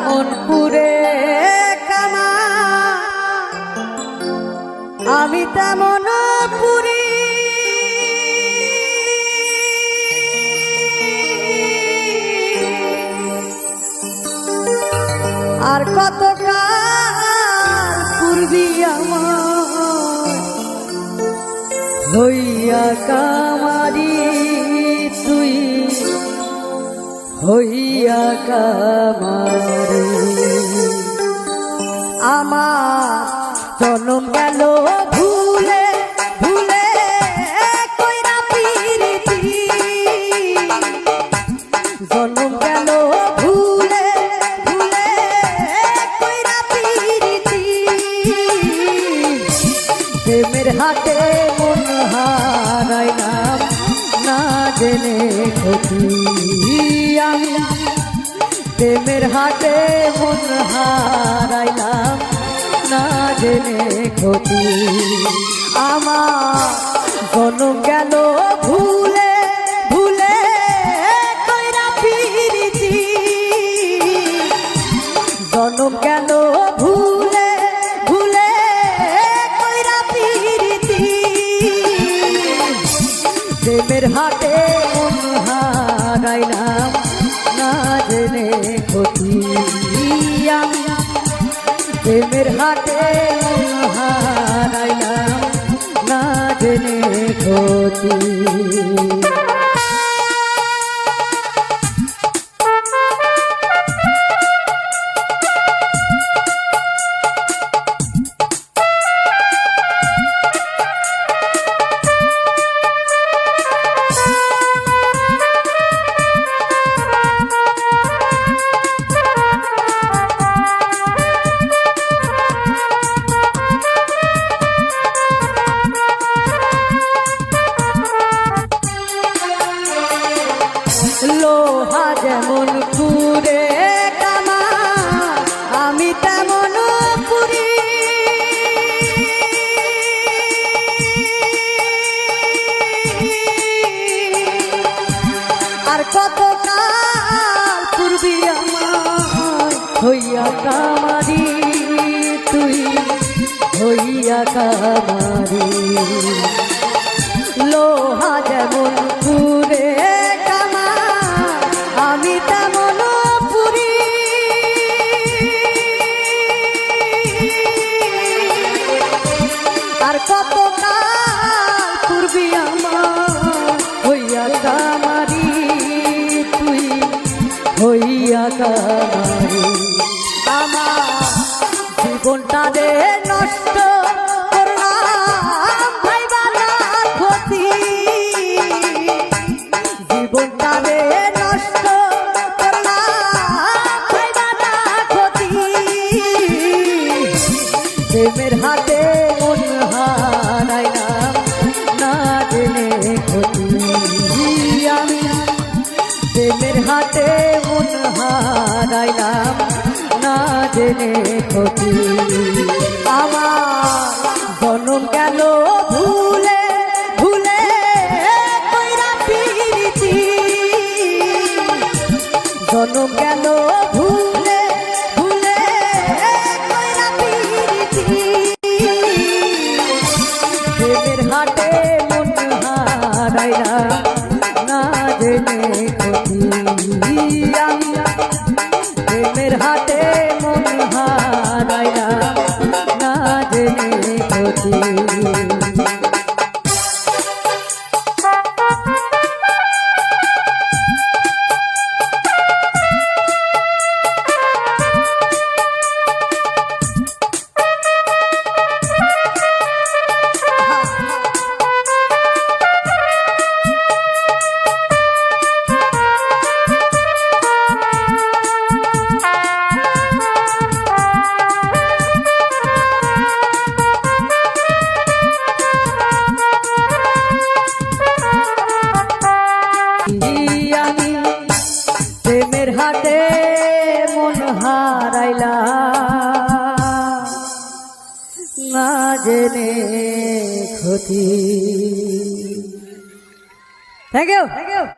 মন পুরে কামা আমি তেমন পুরি আর কত কাল পূর্বী আমার হইয়া কামারি তুই হইয়া কামারি আমার জনম গেল ভুলে ভুলে কইরা পিরিতি জনম গেল ভুলে ভুলে কইরা পিরিতি প্রেমের হাতে মন হারাইলাম না জেনে ক্ষতি আমি প্রেমের হাতে মন হারাইলাম না জেনে ক্ষতি আমার জনম গেল ভুলে ভুলে কইরা পিরিতি জনম গেল ভুলে ভুলে কইরা পিরিতি প্রেমের হাতে মন হারাইলাম না জেনে ক্ষতি আমি প্রেমের হাতে মন হারাইলাম না জেনে ক্ষতি লোহা যেমন পুরে কামা আমি তেমন পুরি আর কত কাল পূর্বী আমার হইয়া কামারি তুই হইয়া কামারি লোহা যেমন পুরে আমি তেমন পুরি আর কত কাল পূর্বী আমার হইয়া কামারি তুই হইয়া কামারি আমার জীবনটা রে নষ্ট করলাম ভাইবা না ক্ষতি জীবনটা রে নষ্ট প্রেমের হাতে মন হারাইলাম না জেনে ক্ষতি আমি প্রেমের হাতে মন হারাইলাম না জেনে ক্ষতি আমার জনম গেল ভুলে ভুলে কইরা পিরিতি জনম গেল ভুলে ভুলে কইরা পিরিতি প্রেমের হাতে মন হারাইলাম না জেনে ক্ষতি আমি প্রেমের হাতে মন হারাইলাম না জেনে ক্ষতি হাতে মন হারাইলাম না জেনে ক্ষতি। Thank you.